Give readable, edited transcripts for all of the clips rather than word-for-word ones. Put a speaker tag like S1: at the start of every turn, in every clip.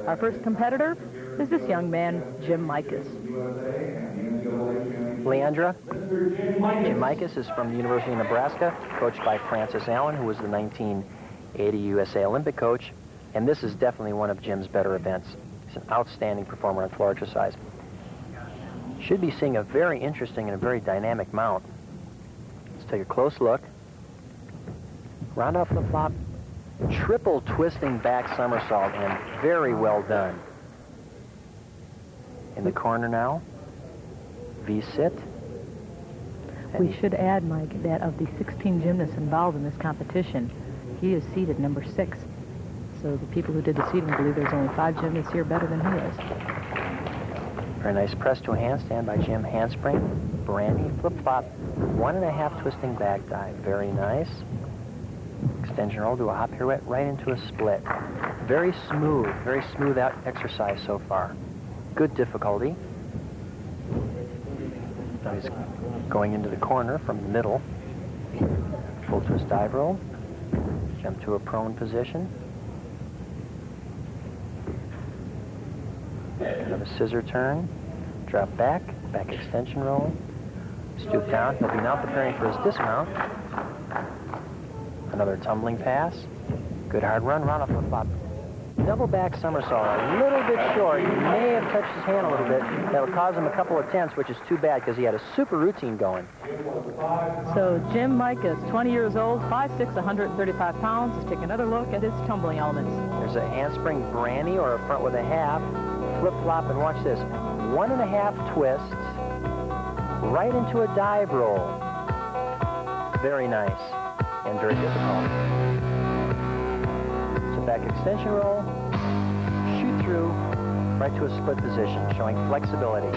S1: Our first competitor is this young man, Jim Mikus.
S2: Leandra, Jim Mikus is from the University of Nebraska, coached by Francis Allen, who was the 1980 USA Olympic coach, and this is definitely one of Jim's better events. He's an outstanding performer on floor exercise. Should be seeing a very interesting and a very dynamic mount. Let's take a close look. Round off flip-flop, triple twisting back somersault, and very well done. In the corner now, V-sit.
S1: We should add, Mike, that of the 16 gymnasts involved in this competition, he is seated number 6. So the people who did the seating believe there's only 5 gymnasts here better than he is.
S2: Very nice press to a handstand by Jim. Handspring, Brandy, flip-flop, 1.5 twisting back dive. Very nice. Extension roll to a hop pirouette right into a split. Very smooth out exercise so far. Good difficulty. Now he's going into the corner from the middle. Full twist dive roll. Jump to a prone position. Another scissor turn. Drop back. Back extension roll. Stoop down. He'll be now preparing for his dismount. Another tumbling pass. Good hard run. Round off flip-flop. Double back somersault. A little bit short. He may have touched his hand a little bit. That would cause him a couple of tenths, which is too bad because he had a super routine going.
S1: So Jim Mikus, 20 years old, 5'6", 135 pounds. Let's take another look at his tumbling elements.
S2: There's a handspring brandy or a front with a half. Flip-flop, and watch this. 1.5 twists right into a dive roll. Very nice and very difficult. So back extension roll, shoot through right to a split position, showing flexibility.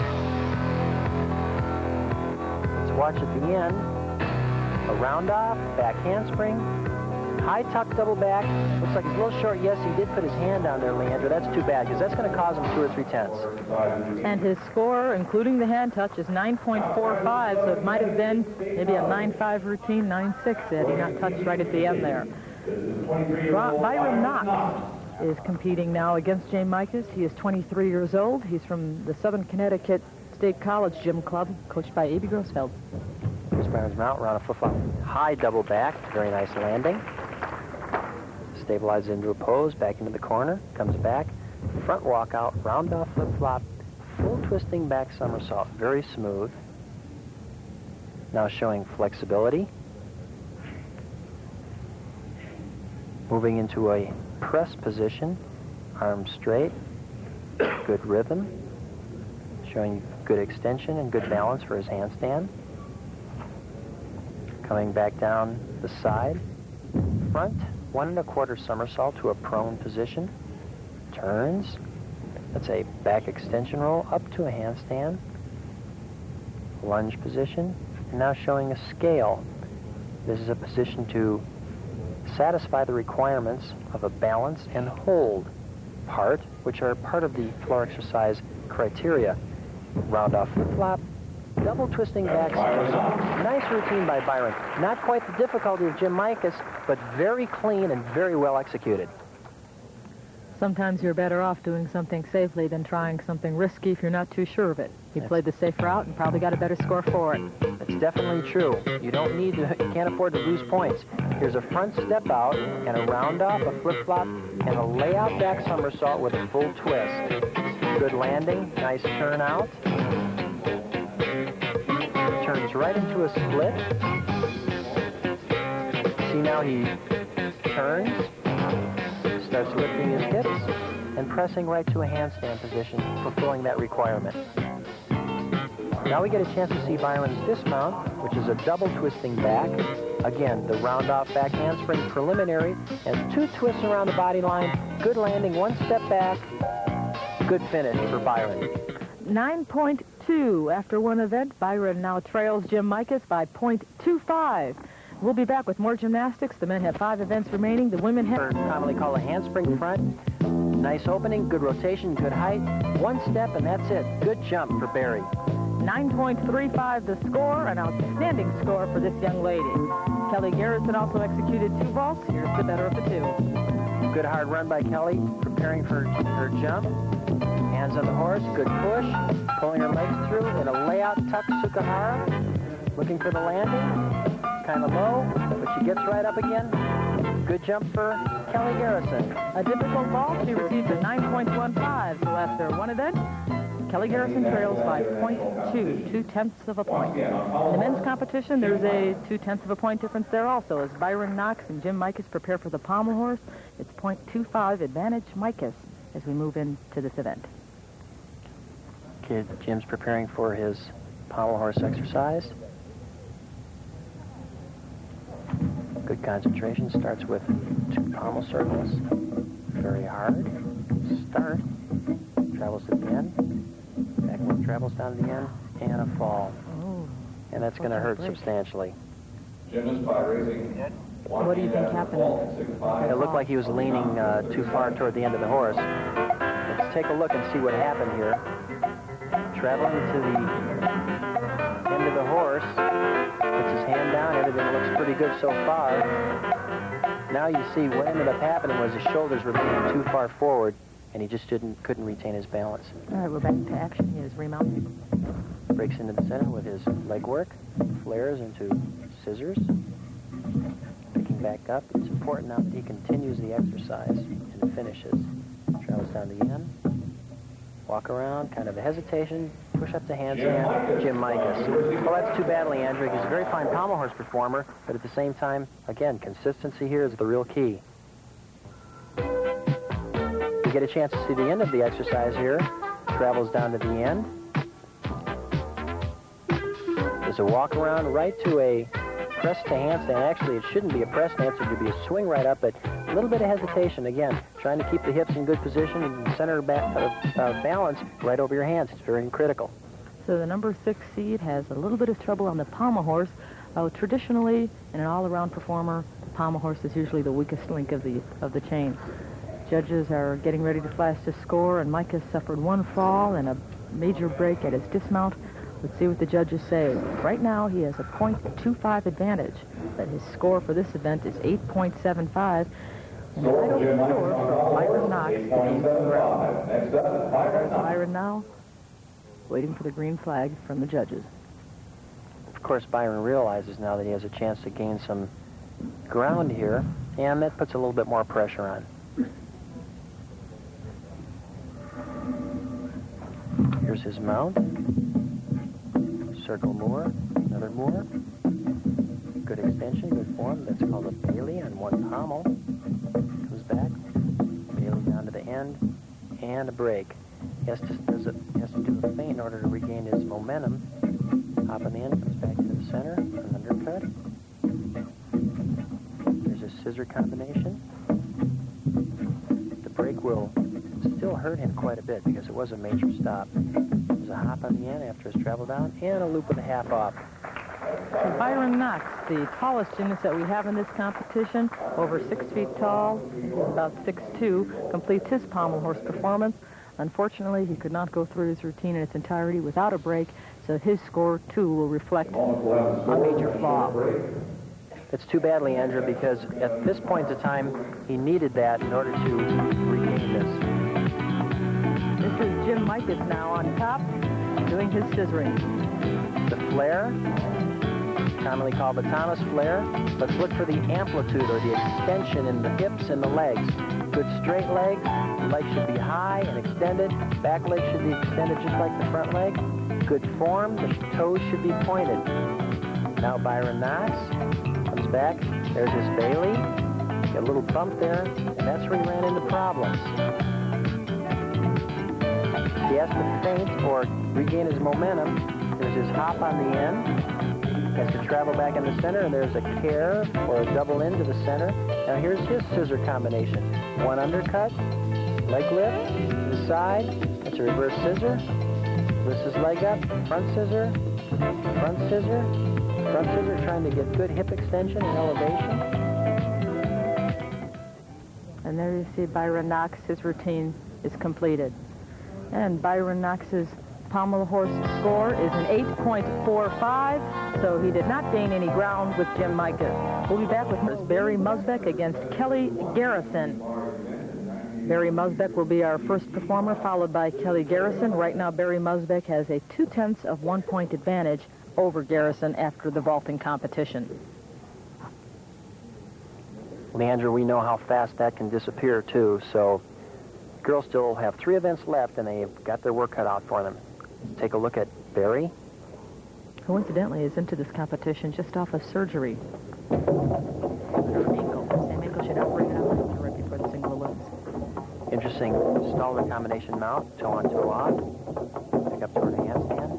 S2: Let's watch at the end. A round off, back handspring, high tuck double back. Looks like it's a little short. Yes, he did put his hand down there, Leandra. That's too bad because that's going to cause him 2 or 3 tenths.
S1: And his score, including the hand touch, is 9.45, so it might have been maybe a 9.5 routine, 9.6 had he not touched right at the end there. Byron Knox is competing now against Jim Mikus. He is 23 years old. He's from the Southern Connecticut State College Gym Club, coached by A.B. Grossfeld.
S2: Here's Byron's mount, round of flip-flop. High double back, very nice landing. Stabilizes into a pose, back into the corner, comes back. Front walkout, round off flip-flop, full twisting back somersault, very smooth. Now showing flexibility. Moving into a press position, arms straight, good rhythm. Showing good extension and good balance for his handstand. Coming back down the side, front, 1.25 somersault to a prone position, turns, that's a back extension roll up to a handstand, lunge position, and now showing a scale. This is a position to satisfy the requirements of a balance and hold part, which are part of the floor exercise criteria. Round off flip-flop, double twisting back somersault. Nice routine by Byron. Not quite the difficulty of Jim Mikus, but very clean and very well executed.
S1: Sometimes you're better off doing something safely than trying something risky if you're not too sure of it. He played the safe route and probably got a better score for it.
S2: That's definitely true. You don't need to, you can't afford to lose points. Here's a front step out and a round off, a flip-flop, and a layout back somersault with a full twist. Good landing, nice turn out. Turns right into a split. See now he turns, starts lifting his hips and pressing right to a handstand position, fulfilling that requirement. Now we get a chance to see Byron's dismount, which is a double twisting back. Again, the round off back handspring preliminary and 2 twists around the body line. Good landing, 1 step back. Good finish for Byron.
S1: 9.2 after one event. Byron now trails Jim Mikus by 0.25. We'll be back with more gymnastics. The men have 5 events remaining. The women have...
S2: Commonly called a handspring front. Nice opening, good rotation, good height. 1 step, and that's it. Good jump for Barrie.
S1: 9.35 the score, an outstanding score for this young lady. Kelly Garrison also executed 2 vaults. Here's the better of the 2.
S2: Good hard run by Kelly. preparing for her jump. Hands on the horse, good push, pulling her legs through in a layout tuck Sukahara, looking for the landing, kind of low, but she gets right up again. Good jump for Kelly Garrison.
S1: A difficult ball, she received a 9.15, so after one event, Kelly Garrison trails by 0.2, 2/10 of a point. In the men's competition, there's a 2/10 of a point difference there also, as Byron Knox and Jim Mikus prepare for the pommel horse. It's 0.25 advantage Mikus as we move into this event.
S2: Okay, Jim's preparing for his pommel horse exercise. Good concentration. Starts with 2 pommel circles. Very hard. Start. Travels to the end. Backward travels down to the end. And a fall.
S1: Oh,
S2: and that's going to hurt substantially.
S1: What do you think happened?
S2: It looked like he was leaning too far toward the end of the horse. Let's take a look and see what happened here. Traveling to the end of the horse. Puts his hand down. Everything looks pretty good so far. Now you see what ended up happening was his shoulders were leaning too far forward, and he just couldn't retain his balance.
S1: All right, we're back to action. He is remounting.
S2: Breaks into the center with his leg work, flares into scissors. Picking back up. It's important now that he continues the exercise and finishes. Travels down to the end. Walk around, kind of a hesitation, push up the handstand, Jim Mikus. Well, that's too bad, Leandra. He's a very fine pommel horse performer, but at the same time, again, consistency here is the real key. You get a chance to see the end of the exercise here. Travels down to the end. There's a walk around right to a press to handstand. Actually, it shouldn't be a press stance. It should be a swing right up, but a little bit of hesitation. Again, trying to keep the hips in good position and center of balance right over your hands. It's very critical.
S1: So the number 6 seed has a little bit of trouble on the pommel horse. Traditionally, in an all-around performer, the pommel horse is usually the weakest link of the chain. Judges are getting ready to flash the score, and Mike has suffered one fall and a major break at his dismount. Let's see what the judges say. Right now, he has a 0.25 advantage, but his score for this event is 8.75. And right over the door for Byron Knox to gain some ground. There's Byron now, waiting for the green flag from the judges.
S2: Of course, Byron realizes now that he has a chance to gain some ground here, and that puts a little bit more pressure on. Here's his mount. Circle more, another more. Good extension, good form. That's called a Bailey on one pommel. Comes back, Bailey down to the end, and a break. He has to do a feint in order to regain his momentum. Hop on the end, comes back to the center, an undercut. There's a scissor combination. The break will still hurt him quite a bit because it was a major stop. There's a hop on the end after his travel down, and a loop with a half off.
S1: Byron Knox, the tallest gymnast that we have in this competition, over 6 feet tall, about 6'2", completes his pommel horse performance. Unfortunately, he could not go through his routine in its entirety without a break, so his score, too, will reflect a major flaw.
S2: It's too bad, Leandra, because at this point in time, he needed that in order to regain this.
S1: This is Jim Mikus now on top, doing his scissoring.
S2: The flare, commonly called the Thomas flare. Let's look for the amplitude or the extension in the hips and the legs. Good straight leg. The leg should be high and extended. Back leg should be extended just like the front leg. Good form. The toes should be pointed. Now Byron Knox comes back. There's his Bailey. Got a little bump there, and that's where he ran into problems. He has to feint or regain his momentum. There's his hop on the end. He has to travel back in the center, and there's a care or a double into the center. Now here's his scissor combination. One undercut, leg lift, to the side. That's a reverse scissor. Lifts his leg up, front scissor, front scissor, front scissor, trying to get good hip extension and elevation.
S1: And there you see Byron Knox, his routine is completed. And Byron Knox's pommel horse score is an 8.45, so he did not gain any ground with Jim Mikus. We'll be back with Barrie Muzbeck against Kelly Garrison. Barrie Muzbeck will be our first performer, followed by Kelly Garrison. Right now, Barrie Muzbeck has a 0.2 of 1 point advantage over Garrison after the vaulting competition.
S2: Leandra, we know how fast that can disappear, too, so girls still have 3 events left, and they've got their work cut out for them. Let's take a look at Barrie.
S1: Who incidentally is into this competition just off of surgery. Her ankle. Same ankle she'd operated on right before the single ellipse.
S2: Interesting stalwart combination mount, toe on, toe off. Pick up to her handstand.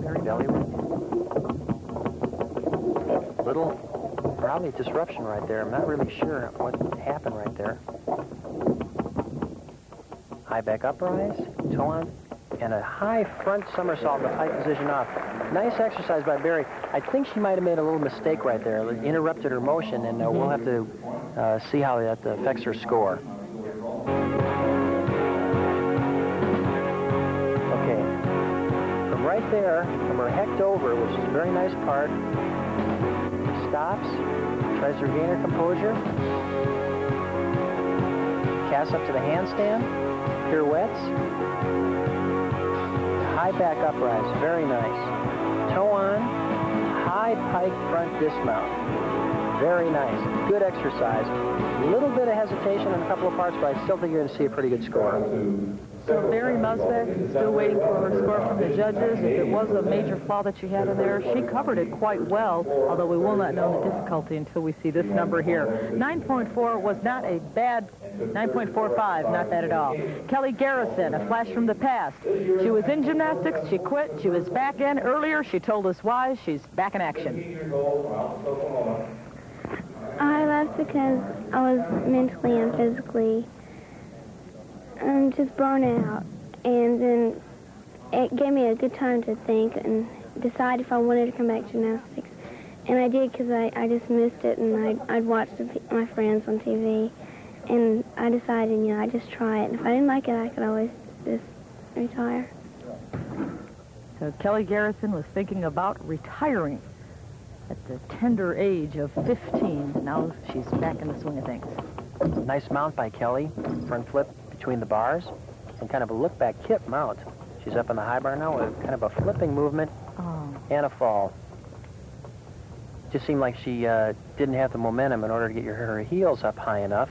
S2: Very belly work. Little, probably a disruption right there. I'm not really sure what happened right there. High back uprise, toe on, and a high front somersault in the tight position off. Nice exercise by Barrie. I think she might have made a little mistake right there. It interrupted her motion, and we'll have to see how that affects her score. Okay. From right there, from her hecht over, which is a very nice part, stops, tries to regain her composure, casts up to the handstand, pirouettes, high back uprise, very nice. Toe on, high pike front dismount. Very nice. Good exercise. A little bit of hesitation in a couple of parts, but I still think you're going to see a pretty good score.
S1: So Barrie Muzbeck is still waiting for her score from the judges. If it was a major flaw that she had in there, she covered it quite well, although we will not know the difficulty until we see this number here. 9.4 was not a bad, 9.45, not bad at all. Kelly Garrison, a flash from the past. She was in gymnastics, she quit, she was back in earlier, she told us why, she's back in action.
S3: I left because I was mentally and physically just burnt out, and then it gave me a good time to think and decide if I wanted to come back to gymnastics. And I did, because I just missed it, and I'd watched my friends on TV, and I decided, I'd just try it. And if I didn't like it, I could always just retire.
S1: So Kelly Garrison was thinking about retiring at the tender age of 15. Now she's back in the swing of things.
S2: Nice mount by Kelly. Front flip between the bars and kind of a look-back kip mount. She's up on the high bar now with kind of a flipping movement and a fall. Just seemed like she didn't have the momentum in order to get her heels up high enough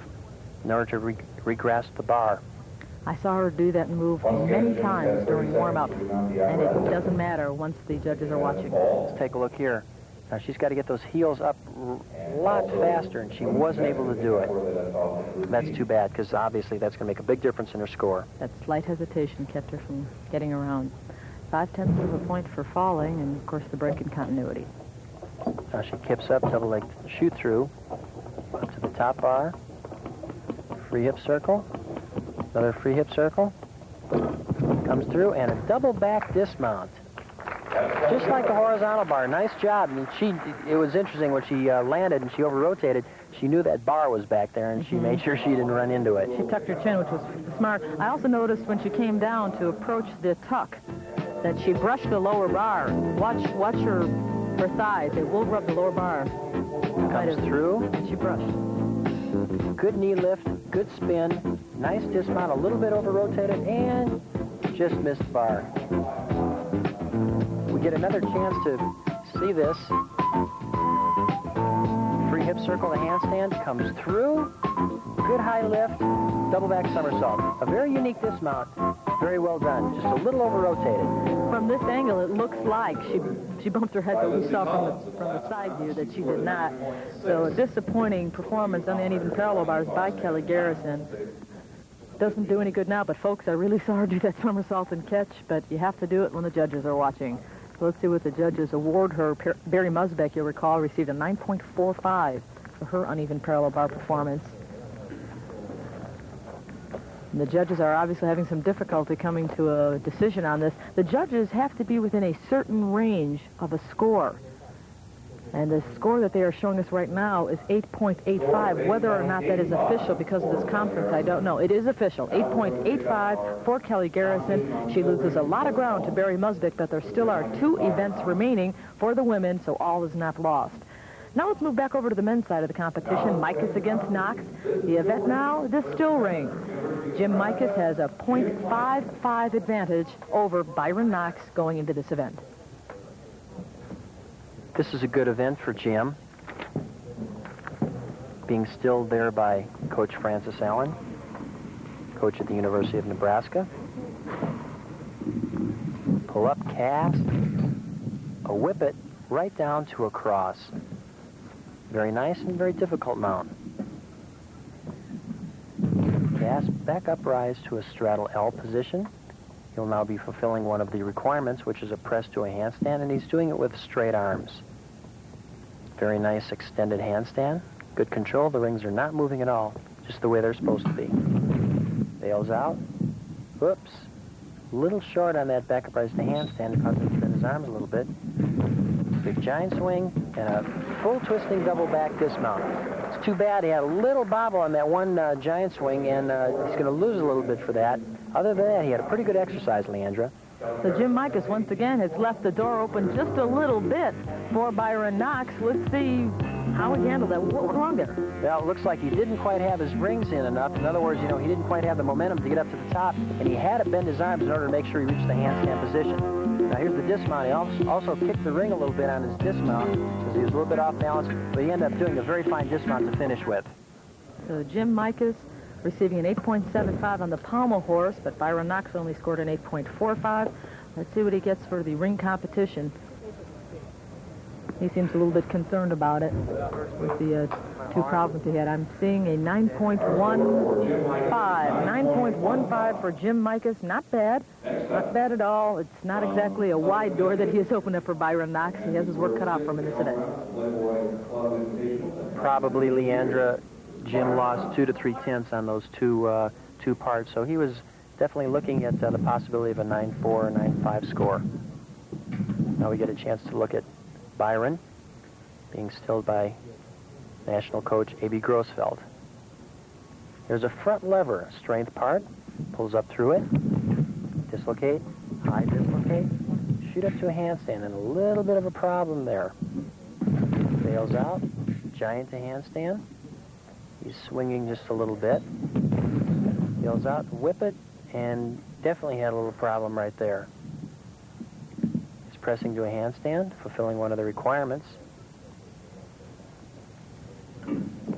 S2: in order to re-grasp the bar.
S1: I saw her do that move many times during warm-up, and it doesn't matter once the judges are watching.
S2: Let's take a look here. Now, she's got to get those heels up a lot faster, and she wasn't able to do it. That's too bad, because obviously that's going to make a big difference in her score.
S1: That slight hesitation kept her from getting around. 0.5 of a point for falling, and, of course, the break in continuity.
S2: Now she kips up, double-leg shoot through, up to the top bar, free hip circle, another free hip circle, comes through, and a double back dismount. Just like the horizontal bar. Nice job. I mean, it was interesting when she landed and she over-rotated. She knew that bar was back there, and she made sure she didn't run into it.
S1: She tucked her chin, which was smart. I also noticed when she came down to approach the tuck that she brushed the lower bar. Watch her thighs. They will rub the lower bar.
S2: Comes through.
S1: And she brushed.
S2: Good knee lift, good spin, nice dismount, a little bit over-rotated, and just missed bar. We get another chance to see this. Free hip circle, the handstand comes through. Good high lift, double back somersault. A very unique dismount. Very well done. Just a little over-rotated.
S1: From this angle, it looks like she bumped her head, but we saw from the side view that she did not. So a disappointing performance on the uneven parallel bars by Kelly Garrison. Doesn't do any good now, but folks, I really saw her do that somersault and catch, but you have to do it when the judges are watching. So let's see what the judges award her. Barrie Muzbeck, you'll recall, received a 9.45 for her uneven parallel bar performance. And the judges are obviously having some difficulty coming to a decision on this. The judges have to be within a certain range of a score. And the score that they are showing us right now is 8.85. Whether or not that is official because of this conference, I don't know. It is official. 8.85 for Kelly Garrison. She loses a lot of ground to Barrie Muzbeck, but there still are 2 events remaining for the women, so all is not lost. Now let's move back over to the men's side of the competition. Mikus against Knox. The event now, the still ring. Jim Mikus has a .55 advantage over Byron Knox going into this event.
S2: This is a good event for Jim, being stilled there by Coach Francis Allen, coach at the University of Nebraska. Pull up, cast, a whip it right down to a cross. Very nice and very difficult mount. Cast, back up, rise to a straddle L position. He'll now be fulfilling one of the requirements, which is a press to a handstand, and he's doing it with straight arms. Very nice extended handstand. Good control. The rings are not moving at all, just the way they're supposed to be. Bails out. Whoops. A little short on that back up rise to handstand. Caused him to bend his arms a little bit. Big giant swing and a full twisting double back dismount. It's too bad he had a little bobble on that one giant swing, and he's going to lose a little bit for that. Other than that, he had a pretty good exercise, Leandra.
S1: So Jim Mikus, once again, has left the door open just a little bit for Byron Knox. Let's see how he handled that. What went wrong there?
S2: Well, it looks like he didn't quite have his rings in enough. In other words, you know, he didn't quite have the momentum to get up to the top, and he had to bend his arms in order to make sure he reached the handstand position. Now, here's the dismount. He also kicked the ring a little bit on his dismount because he was a little bit off balance, but he ended up doing a very fine dismount to finish with.
S1: So Jim Mikus receiving an 8.75 on the pommel horse, but Byron Knox only scored an 8.45. Let's see what he gets for the ring competition. He seems a little bit concerned about it with the two problems he had. I'm seeing a 9.15. 9.15 for Jim Mikus. Not bad. Not bad at all. It's not exactly a wide door that he has opened up for Byron Knox. He has his work cut out for him in this event.
S2: Probably, Leandra, Jim lost 2 to 3 tenths on those two parts, so he was definitely looking at the possibility of a 9.4 or 9.5 score. Now we get a chance to look at Byron being stilled by national coach A.B. Grossfeld. There's a front lever, strength part, pulls up through it, dislocate, high dislocate, shoot up to a handstand, and a little bit of a problem there. Bails out, giant to handstand. He's swinging just a little bit. Bails out, whip it, and definitely had a little problem right there. He's pressing to a handstand, fulfilling one of the requirements.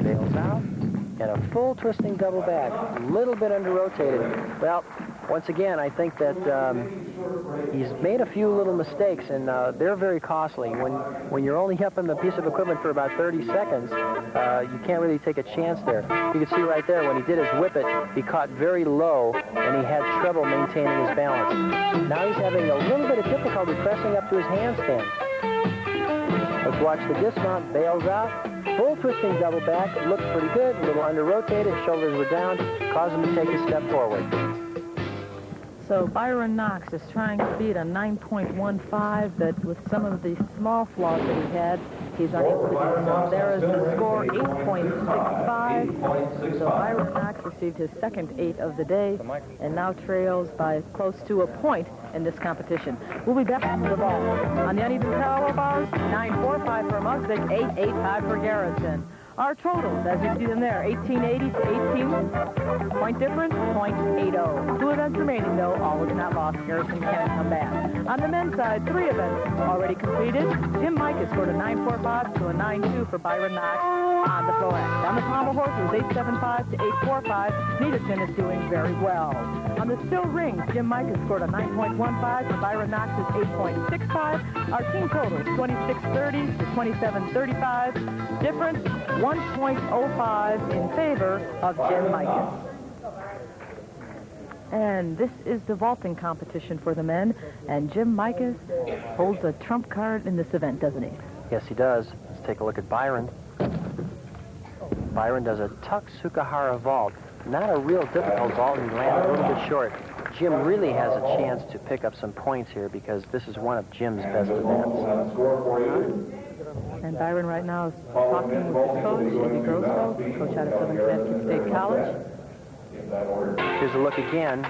S2: Bails out, and a full twisting double back, a little bit under-rotated. Well, once again, I think that he's made a few little mistakes, and they're very costly. When you're only up in the piece of equipment for about 30 seconds, you can't really take a chance there. You can see right there, when he did his whip it, he caught very low, and he had trouble maintaining his balance. Now he's having a little bit of difficulty pressing up to his handstand. Let's watch the dismount. Bails out. Full twisting double back. Looked pretty good. A little under-rotated. Shoulders were down. Caused him to take a step forward.
S1: So Byron Knox is trying to beat a 9.15 that with some of the small flaws that he had, he's unable to do so. There is the score, 8.65. So Byron Knox received his second 8 of the day and now trails by close to a point in this competition. We'll be back to the ball. On the uneven parallel bars, 9.45 for Muzbeck, 8.85 for Garrison. Our totals, as you see them there, 1880 to 18. Point difference, .80. 2 events remaining, though. All is not lost. Garrison can come back. On the men's side, 3 events already completed. Jim Mikus scored a 9.45 to a 9.2 for Byron Knox on the floor end. On the pommel horse, it was 8.75 to 8.45. Neither is doing very well. On the still rings, Jim Mikus scored a 9.15 to Byron Knox's 8.65. Our team total is 26.30 to 27.35. Difference, 1.05 in favor of Jim Mikus. And this is the vaulting competition for the men, and Jim Mikus holds a trump card in this event, doesn't he?
S2: Yes, he does. Let's take a look at Byron. Byron does a tuck Sukahara vault. Not a real difficult vault, and he landed a little bit short. Jim really has a chance to pick up some points here because this is one of Jim's best events.
S1: And Byron right now is talking with his coach, A.B. Grossfeld, coach out of Southern Connecticut State College.
S2: Here's a look again.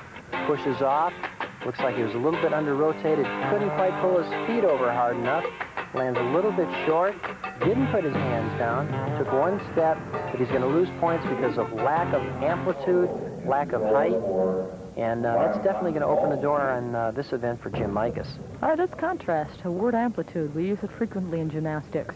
S2: Pushes off. Looks like he was a little bit under-rotated. Couldn't quite pull his feet over hard enough. lands a little bit short, didn't put his hands down, took one step, but he's going to lose points because of lack of amplitude, lack of height, and that's definitely going to open the door on this event for Jim Mikus.
S1: All right, let's contrast a word amplitude. We use it frequently in gymnastics.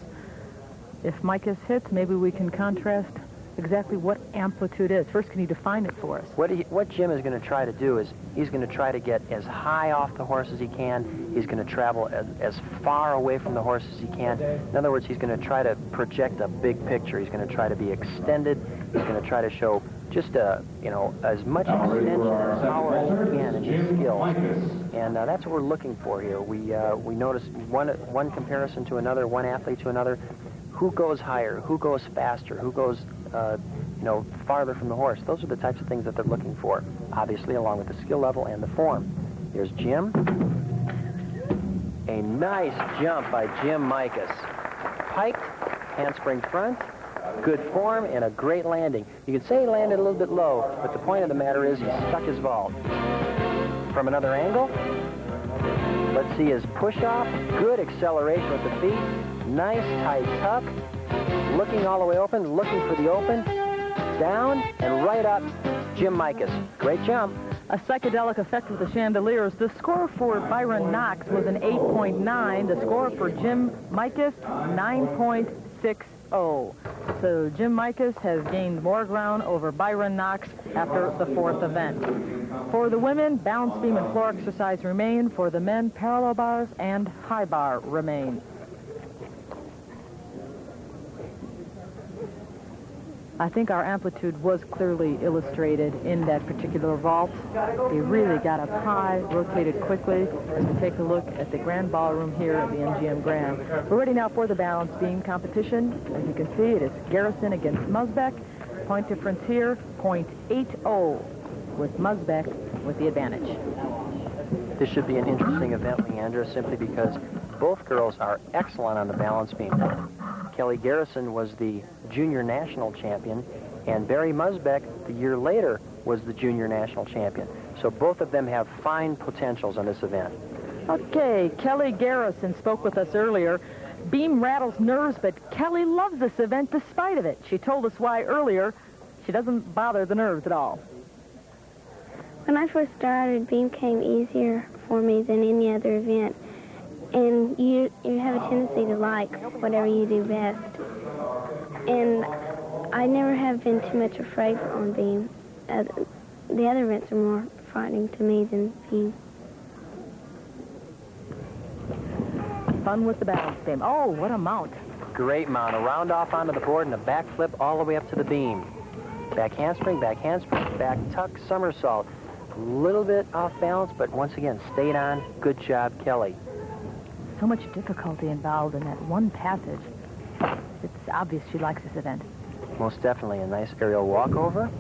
S1: If Mikus hits, maybe we can contrast exactly what amplitude is. First, can you define it for us?
S2: What Jim is going to try to do is he's going to try to get as high off the horse as he can. He's going to travel as far away from the horse as he can. In other words, he's going to try to project a big picture. He's going to try to be extended. He's going to try to show just as much extension and power as he can in his skill. And that's what we're looking for here. We notice one comparison to another, one athlete to another. Who goes higher? Who goes faster? Who goes farther from the horse? Those are the types of things that they're looking for, obviously, along with the skill level and the form. Here's Jim. A nice jump by Jim Mikus. Piked, handspring front, good form, and a great landing. You could say he landed a little bit low, but the point of the matter is he stuck his vault. From another angle, let's see his push-off. Good acceleration with the feet. Nice tight tuck. Looking all the way open, looking for the open. Down and right up, Jim Mikus. Great jump.
S1: A psychedelic effect with the chandeliers. The score for Byron Knox was an 8.9. The score for Jim Mikus, 9.60. So Jim Mikus has gained more ground over Byron Knox after the fourth event. For the women, balance beam and floor exercise remain. For the men, parallel bars and high bar remain. I think our amplitude was clearly illustrated in that particular vault. He really got up high, rotated quickly. As we take a look at the Grand Ballroom here at the MGM Grand. We're ready now for the balance beam competition. As you can see, it is Garrison against Muzbeck. Point difference here, 0.80, with Muzbeck with the advantage.
S2: This should be an interesting event, Leandra, simply because both girls are excellent on the balance beam. Kelly Garrison was the junior national champion, and Barrie Muzbeck, the year later, was the junior national champion. So both of them have fine potentials on this event.
S1: Okay, Kelly Garrison spoke with us earlier. Beam rattles nerves, but Kelly loves this event despite of it. She told us why earlier. She doesn't bother the nerves at all.
S3: When I first started, beam came easier for me than any other event. And you have a tendency to like whatever you do best. And I never have been too much afraid on beam. The other events are more frightening to me than beam.
S1: Fun with the balance beam. Oh, what a mount.
S2: Great mount. A round off onto the board and a back flip all the way up to the beam. Back handspring, back tuck, somersault. A little bit off balance, but once again, stayed on. Good job, Kelly.
S1: So much difficulty involved in that one passage. It's obvious she likes this event.
S2: Most definitely. A nice aerial walkover.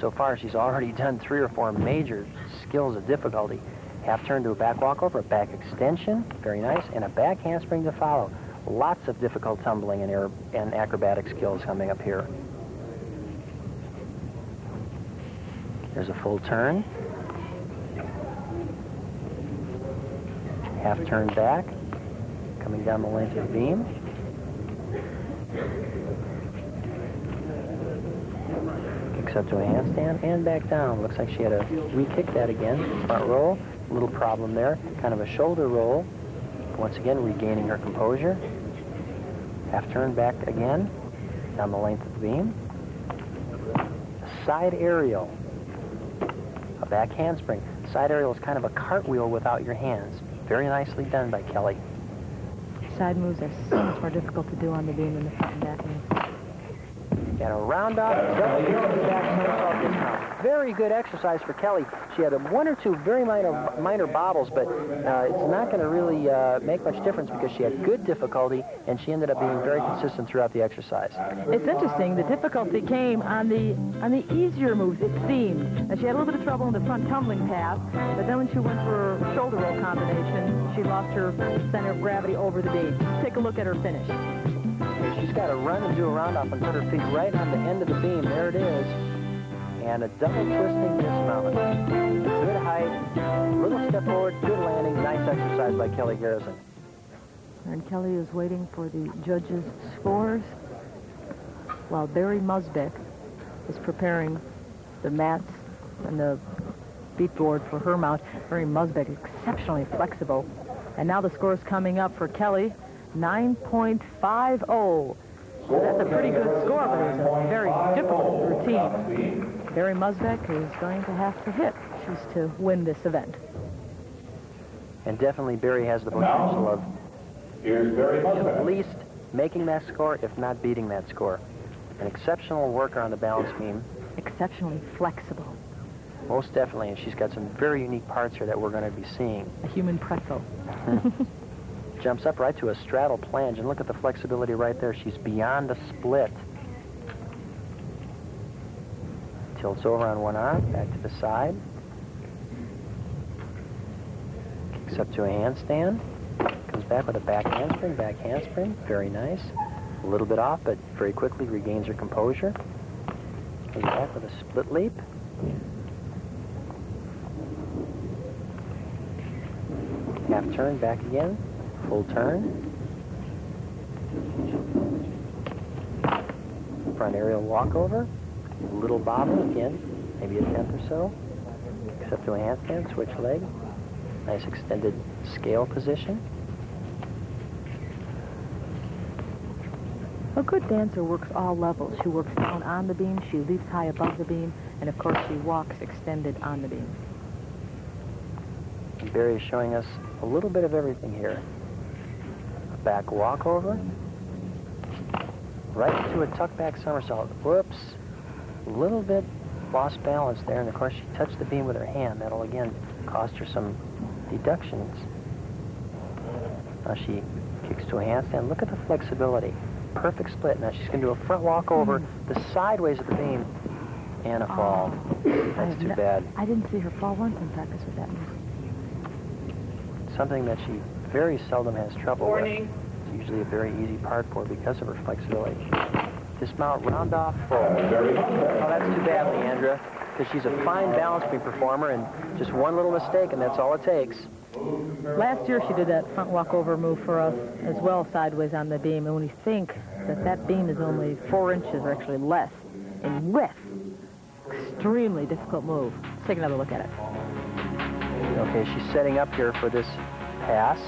S2: So far, she's already done 3 or 4 major skills of difficulty. Half turn to a back walkover, a back extension, very nice, and a back handspring to follow. Lots of difficult tumbling and acrobatic skills coming up here. There's a full turn. Half turn back, coming down the length of the beam. Kicks up to a handstand and back down. Looks like she had to re-kick that again. Front roll, a little problem there. Kind of a shoulder roll. Once again, regaining her composure. Half turn back again, down the length of the beam. A side aerial. A back handspring. Side aerial is kind of a cartwheel without your hands. Very nicely done by Kelly.
S1: Side moves are so much more difficult to do on the beam than the front and back moves.
S2: And a round off, back somersault dismount. Very good exercise for Kelly. She had 1 or 2 very minor bobbles, but it's not going to really make much difference because she had good difficulty, and she ended up being very consistent throughout the exercise.
S1: It's interesting. The difficulty came on the easier moves, it seemed. And she had a little bit of trouble in the front tumbling path, but then when she went for her shoulder roll combination, she lost her center of gravity over the beam. Take a look at her finish.
S2: She's got to run and do a round off and put her feet right on the end of the beam. There it is. And a double twisting dismount. Good height, little step forward, good landing, nice exercise by Kelly Garrison.
S1: And Kelly is waiting for the judges' scores, while Barrie Muzbeck is preparing the mats and the beat board for her mount. Barrie Muzbeck is exceptionally flexible. And now the score's coming up for Kelly, 9.50. That's a pretty good score, but it was a very difficult routine. Barrie Muzbeck is going to have to hit. She's to win this event.
S2: And definitely Barrie has the potential of at least making that score, if not beating that score. An exceptional worker on the balance beam.
S1: Exceptionally flexible.
S2: Most definitely, and she's got some very unique parts here that we're going to be seeing.
S1: A human pretzel.
S2: Jumps up right to a straddle plunge, and look at the flexibility right there. She's beyond the split. Tilts over on one arm, back to the side. Kicks up to a handstand. Comes back with a back handspring, very nice. A little bit off, but very quickly regains her composure. Comes back with a split leap. Half turn, back again. Full turn. Front aerial walkover. Little bobble again, maybe a tenth or so. Kicks up to a handstand, switch leg. Nice extended scale position.
S1: A good dancer works all levels. She works down on the beam, she leaps high above the beam, and of course she walks extended on the beam.
S2: And Barrie is showing us a little bit of everything here. A back walkover. Right into a tuck back somersault. Whoops. A little bit lost balance there, and of course she touched the beam with her hand. That'll again cost her some deductions. Now she kicks to a handstand. Look at the flexibility. Perfect split. Now she's going to do a front walkover, the sideways of the beam, and a fall. That's too bad.
S1: I didn't see her fall once in practice with that move.
S2: Something that she very seldom has trouble with. It's usually a very easy part for her because of her flexibility. Dismount, round off, full. Oh, that's too bad, Leandra, because she's a fine balance beam performer, and just one little mistake, and that's all it takes.
S1: Last year she did that front walkover move for us as well, sideways on the beam, and when you think that that beam is only 4 inches, or actually less, in width, extremely difficult move. Let's take another look at it.
S2: Okay, she's setting up here for this pass.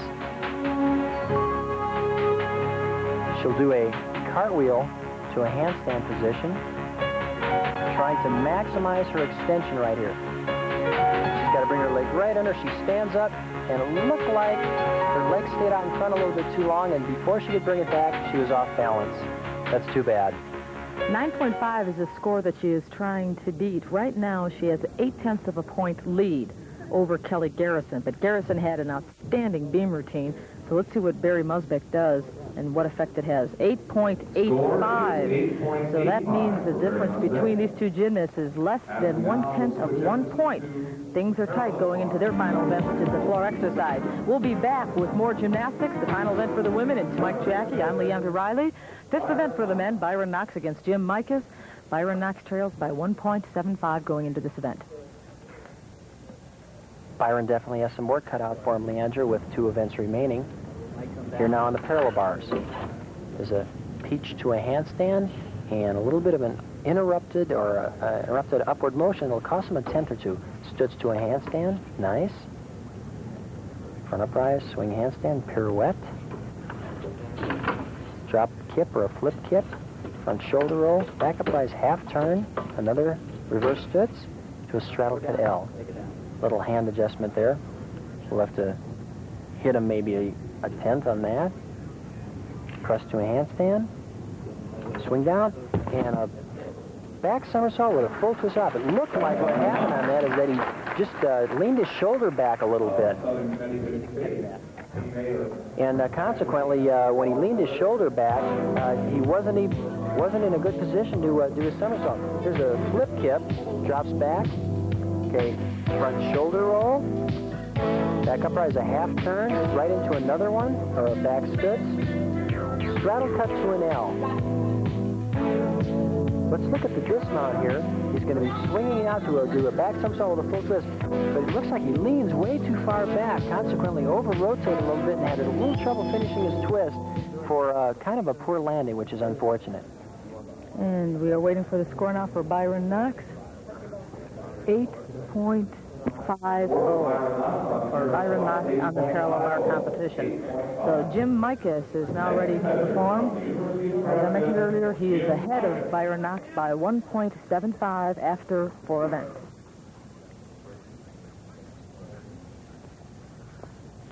S2: She'll do a cartwheel to a handstand position, trying to maximize her extension right here. She's got to bring her leg right under. She stands up, and it looked like her leg stayed out in front a little bit too long, and before she could bring it back, she was off balance. That's too bad.
S1: 9.5 is a score that she is trying to beat. Right now, she has 0.8 of a point lead over Kelly Garrison, but Garrison had an outstanding beam routine, so let's see what Barrie Muzbeck does and what effect it has. 8.85. So that means the difference between these two gymnasts is less than 1/10 of 1 point. Things are tight going into their final event, which is the floor exercise. We'll be back with more gymnastics, the final event for the women. It's Mike Jackie. I'm Leandra Riley. Fifth event for the men, Byron Knox against Jim Mikus. Byron Knox trails by 1.75 going into this event.
S2: Byron definitely has some work cut out for him, Leandra, with 2 events remaining. Here now on the parallel bars. There's a peach to a handstand and a little bit of an interrupted upward motion. It'll cost him a tenth or two. Stutz to a handstand. Nice. Front uprise, swing handstand, pirouette. Drop kip or a flip kip. Front shoulder roll, back uprise, half turn. Another reverse stutz to a straddle cut L. Little hand adjustment there. We'll have to hit him maybe a tenth on that. Press to a handstand. Swing down, and a back somersault with a full twist off. It looked like what happened on that is that he just leaned his shoulder back a little bit. And consequently, when he leaned his shoulder back, he wasn't in a good position to do his somersault. Here's a flip kip, drops back. Okay, front shoulder roll. Back uprise, a half turn, right into another one, or a back stutz. Straddle cut to an L. Let's look at the dismount here. He's going to be swinging out to do a back somersault with a full twist, but it looks like he leans way too far back, consequently over-rotated a little bit and had a little trouble finishing his twist for kind of a poor landing, which is unfortunate.
S1: And we are waiting for the score now for Byron Knox. 8.50 for Byron Knox on the parallel bar competition. So Jim Mikus is now ready to perform. As I mentioned earlier, he is ahead of Byron Knox by 1.75 after 4 events.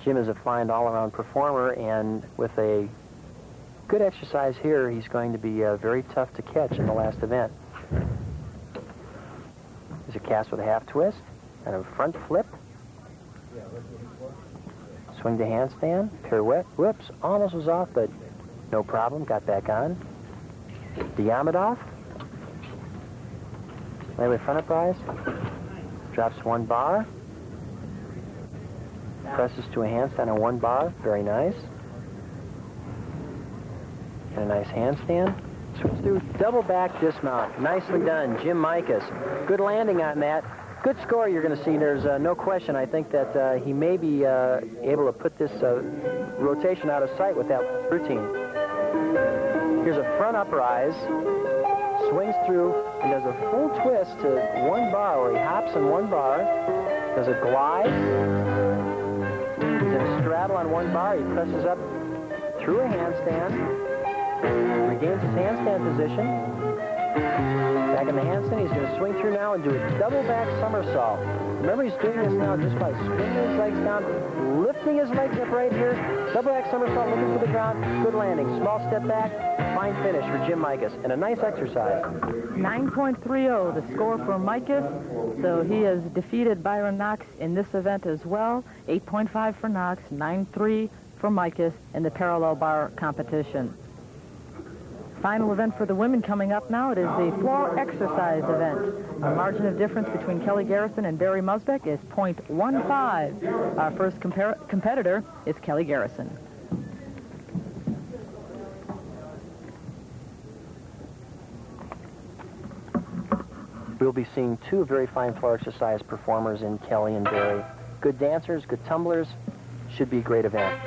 S2: Jim is a fine all-around performer, and with a good exercise here, he's going to be very tough to catch in the last event. There's a cast with a half twist and a front flip. Swing to handstand, pirouette, whoops, almost was off, but no problem, got back on. Diamond-off. Layaway front uprise. Drops 1 bar. Presses to a handstand on 1 bar, very nice. And a nice handstand. Switch through, double back dismount. Nicely done, Jim Mikus. Good landing on that. Good score you're going to see. There's no question. I think that he may be able to put this rotation out of sight with that routine. Here's a front uprise. Swings through. He does a full twist to 1 bar where he hops in 1 bar. Does a glide. He's in a straddle on 1 bar. He presses up through a handstand. Regains his handstand position. Back in the handstand, he's going to swing through now and do a double back somersault. Remember, he's doing this now just by swinging his legs down, lifting his legs up right here. Double back somersault, looking for the ground. Good landing. Small step back. Fine finish for Jim Mikus, and a nice exercise.
S1: 9.30, the score for Mikus. So he has defeated Byron Knox in this event as well. 8.5 for Knox, 9.3 for Mikus in the parallel bar competition. Final event for the women coming up now. It is the floor exercise event. Our margin of difference between Kelly Garrison and Barrie Muzbeck is 0.15. Our first competitor is Kelly Garrison.
S2: We'll be seeing 2 very fine floor exercise performers in Kelly and Barrie. Good dancers, good tumblers. Should be a great event.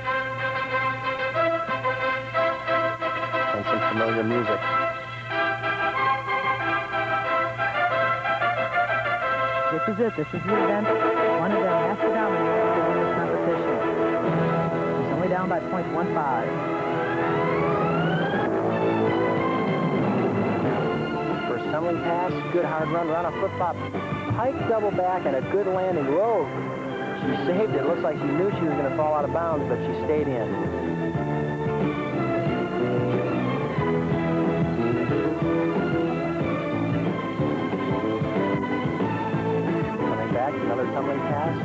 S2: And some familiar music.
S1: This is it. This is the event. One of them has to dominate to win this competition. He's only down by 0.15.
S2: First tumbling pass, good hard run a flip-flop, pike double back, and a good landing. Whoa! She saved it. Looks like she knew she was going to fall out of bounds, but she stayed in. Another tumbling pass,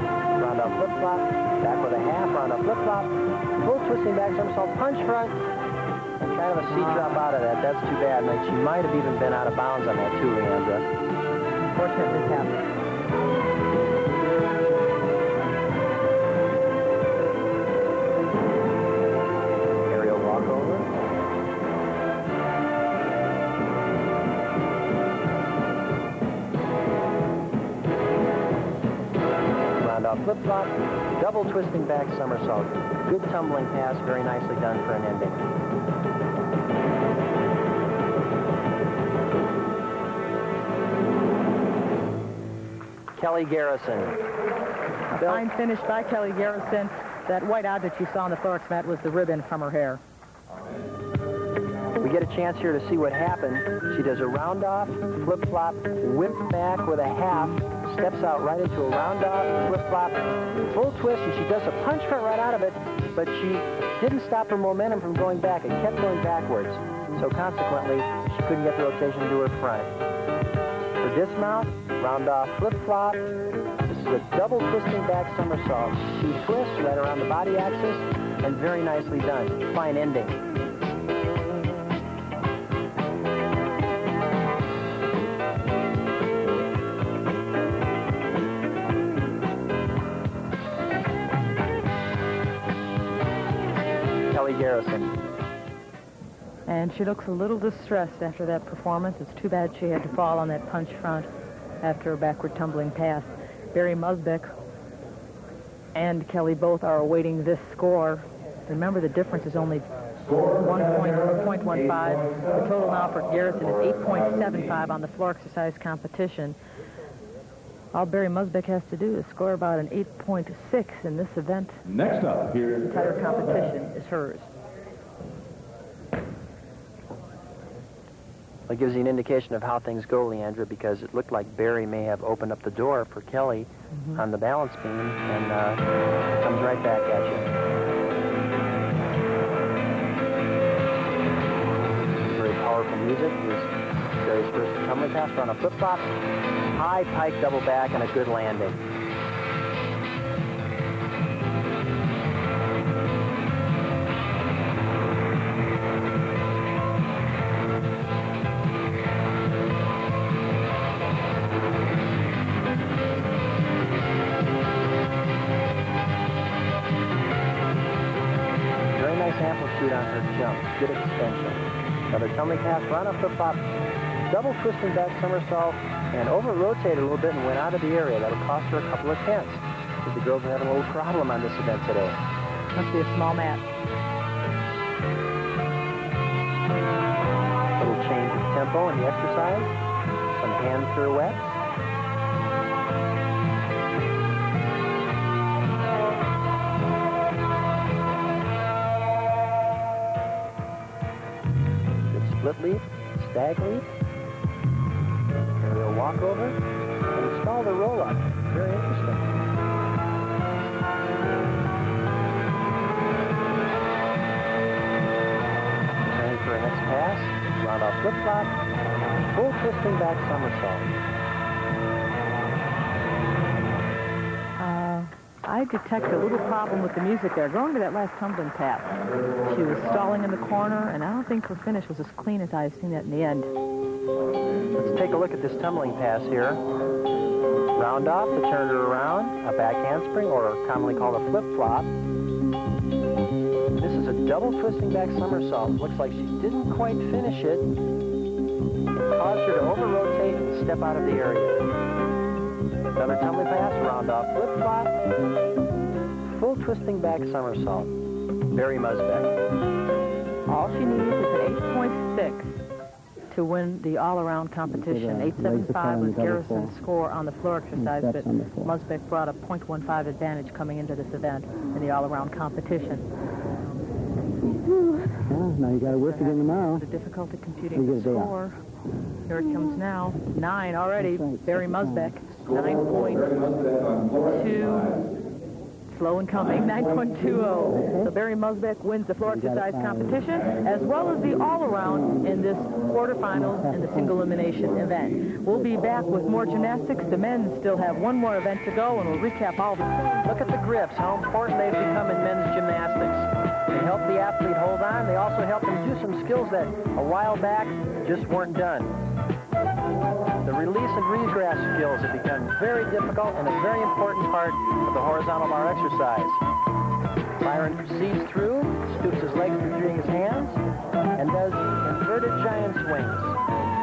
S2: round off flip-flop, back with a half, round off flip-flop, full twisting back somersault, punch front, and kind of a C-drop out of that. That's too bad. And she might have even been out of bounds on that too, Leandra.
S1: Fortunately, this happened.
S2: Aerial walkover. Flip-flop, double twisting back somersault. Good tumbling pass, very nicely done for an ending. Kelly Garrison.
S1: A fine finish by Kelly Garrison. That white out that you saw on the thorax mat was the ribbon from her hair.
S2: We get a chance here to see what happened. She does a round-off, flip-flop, whip back with a half, steps out right into a round-off, flip-flop, full twist, and she does a punch front right out of it, but she didn't stop her momentum from going back. It kept going backwards. So consequently, she couldn't get the rotation to her front. For dismount, round-off, flip-flop. This is a double twisting back somersault. 2 twists right around the body axis, and very nicely done. Fine ending. Garrison.
S1: And she looks a little distressed after that performance. It's too bad she had to fall on that punch front after a backward tumbling pass. Barrie Muzbeck and Kelly both are awaiting this score. Remember, the difference is only 1.15. The total now for Garrison is 8.75 on the floor exercise competition. All Barrie Muzbeck has to do is score about an 8.6 in this event.
S4: Next up here,
S1: the entire competition is hers.
S2: That gives you an indication of how things go, Leandra, because it looked like Barrie may have opened up the door for Kelly on the balance beam, and comes right back at you. Very powerful music. Here's Barrie's first tumbling pass on a flip-flop, high pike double back, and a good landing. Amplitude on her jump, good extension. Another tumbling pass, run up flip-flop, double twisting back somersault, and over-rotate a little bit and went out of the area. That'll cost her a couple of tenths. Because the girls are having a little problem on this event today.
S1: Must be a small mat.
S2: A little change of tempo in the exercise. Some hand pirouettes. Split leap, stag leap, aerial walkover, and stalled a roll-up. Very interesting. Turning for a next pass, round off flip-flop, full twisting back somersault.
S1: I detect a little problem with the music there. Going to that last tumbling pass, she was stalling in the corner, and I don't think her finish was as clean as I've seen it in the end.
S2: Let's take a look at this tumbling pass here. Round off to turn her around, a back handspring, or commonly called a flip-flop. This is a double twisting back somersault. Looks like she didn't quite finish it. It caused her to over-rotate and step out of the area. Another tumbling pass, round off flip-flop, full twisting back somersault. Barrie Muzbeck.
S1: All she needs is an 8.6 to win the all-around competition. 8.75 was Garrison's score on the floor exercise, but Muzbeck brought a 0.15 advantage coming into this event in the all-around competition.
S5: Well, now you got to work it in tomorrow.
S1: The difficulty computing the score. Here it comes now. 9 already. Barrie Muzbeck. 9.2. Slow and coming. 9.20. So Barrie Muzbeck wins the floor exercise competition as well as the all-around in this quarterfinals in the single elimination event. We'll be back with more gymnastics. The men still have one more event to go, and we'll recap all the...
S2: Look at the grips, how important they've become in men's gymnastics. They help the athlete hold on. They also help them do some skills that a while back just weren't done. The release and regress skills have become very difficult and a very important part of the horizontal bar exercise. Byron proceeds through, scoops his legs between his hands, and does inverted giant swings,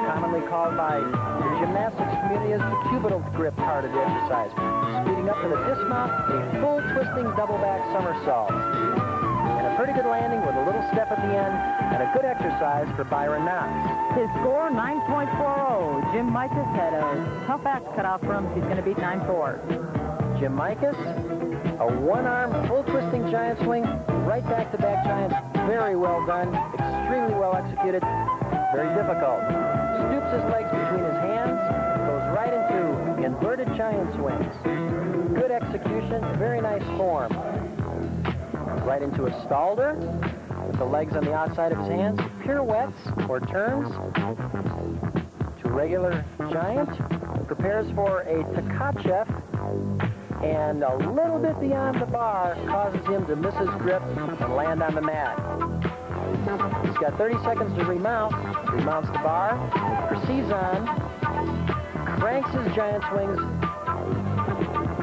S2: commonly called by the gymnastics community as the cubital grip part of the exercise. Speeding up to the dismount, a full twisting double back somersault. And a pretty good landing with a little step at the end, and a good exercise for Byron Knox.
S1: His score, 9.40. Jim Mikus had a tough act cut out for him. He's going to beat 9.4.
S2: Jim Mikus, a one-arm full twisting giant swing, right back-to-back giants. Very well done, extremely well executed, very difficult. Scoops his legs between his hands, goes right into inverted giant swings. Good execution, very nice form. Right into a stalder with the legs on the outside of his hands. Pirouettes or turns to regular giant. Prepares for a Tkachev, and a little bit beyond the bar causes him to miss his grip and land on the mat. He's got 30 seconds to remount. Remounts the bar, proceeds on, cranks his giant swings,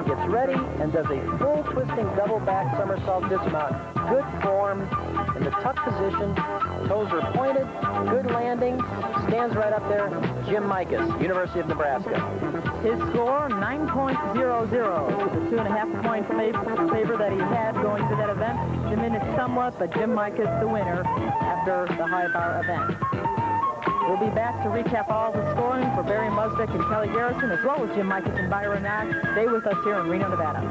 S2: gets ready, and does a full twisting double back somersault dismount. Good form in the tuck position to Toes are pointed, good landing, stands right up there. Jim Mikus, University of Nebraska.
S1: His score, 9.00. The 2.5-point favor that he had going to that event diminished somewhat, but Jim Mikus the winner after the high bar event. We'll be back to recap all the scoring for Barrie Muzbeck and Kelly Garrison, as well as Jim Mikus and Byron Knox. Stay with us here in Reno, Nevada.